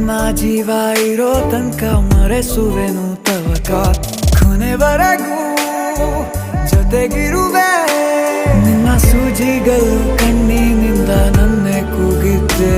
ನನ್ನ ಜೀವ ಇರೋ ತನಕ ಮರೆಸುವೆನು ತವಕ ಕೊನೆವರೆಗೂ ಜೊತೆಗಿರುವೆ ನಿನ್ನ ಸೂಜಿಗಳು ಕಣ್ಣಿನಿಂದ ನನ್ನೆ ಕೂಗಿದ್ದೆ